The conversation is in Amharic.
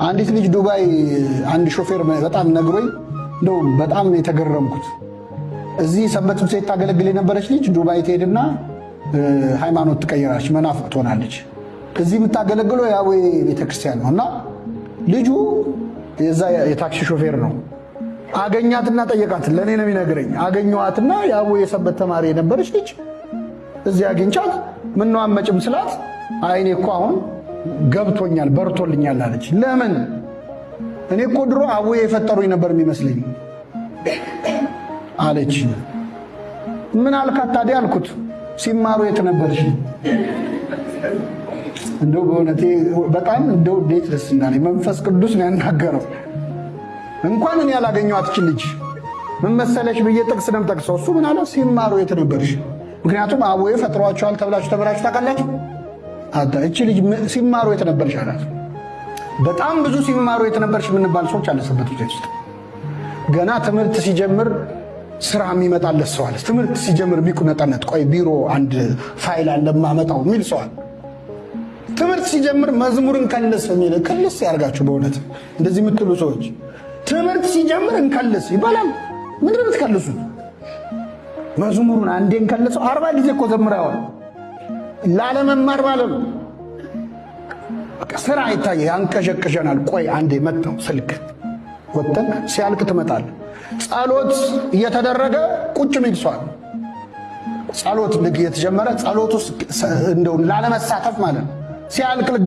አንዲት ልጅ ዱባይ አንድ ሾፌር በጣም ነግሮኝ ነው በጣም የተገረምኩት። እዚህ ሰንበት ትምህርት ቤት ታገለግል የነበረች ልጅ ዱባይ ትሄድና ሃይማኖት ትቀይራለች፣ መናፍቅ ትሆናለች። እዚህ የምታገለግለው ያው ቤተክርስቲያን ነውና ልጁ የዛ የታክሲ ሾፌር ነው። አገኛትና ጠየቃት። ለኔ ነው የሚነግረኝ። አገኘዋትና ያው የሰንበት ተማሪ የነበረች ልጅ እዚህ አግኝቻት ምን ነው አመጭም ስላት አይኔ እኮ አሁን ገብቶኛል በርቶልኛል አለች። ለምን? እኔ እኮ ድሮ አቡዬ የፈጠሩኝ ነበር የሚመስለኝ አለች። ምን አልካት ታዲያ አልኩት። ሲማሩ የት ነበርሽ? እንደው በእውነቴ በጣም እንደው እንዴት ደስ እንዳለኝ መንፈስ ቅዱስ ነው ያናገረው። እንኳን እኔ ያላገኘኋት እቺ ልጅ ምን መሰለሽ ብዬ ጥቅስ ነው የምጠቅሰው። እሱ ምን አለ? ሲማሩ የት ነበርሽ? ምክንያቱም አቡዬ ፈጥሯቸዋል ተብላችሁ ተብላችሁ ታውቃላችሁ። እቺ ልጅ ሲማሩ የት ነበርሽ አላት። በጣም ብዙ ሲማሩ የት ነበርሽ የምንባል ሰዎች አለሰበት ውስጥ ገና ትምህርት ሲጀምር ስራ የሚመጣለት ሰው አለ። ትምህርት ሲጀምር ቢቁነጠነት ቆይ ቢሮ አንድ ፋይል አለ ማመጣው የሚል ሰው አለ። ትምህርት ሲጀምር መዝሙርን ከልስ የሚል ከልስ ያርጋችሁ። በእውነት እንደዚህ የምትሉ ሰዎች ትምህርት ሲጀምር እንከልስ ይባላል። ምንድን ነው የምትከልሱ? መዝሙሩን አንዴ እንከልሰው 40 ጊዜ እኮ ዘምረዋል። ላለመማር ማለት ነው። ስራ አይታየ ያንቀሸቅሸናል። ቆይ አንዴ መጣው ስልክ ወጥተን ሲያልቅ ትመጣል። ጸሎት እየተደረገ ቁጭ ሚል ሰው ጸሎት ልክ እየተጀመረ ጸሎት ውስጥ እንደው ላለመሳተፍ ማለት ነው። ሲያልቅ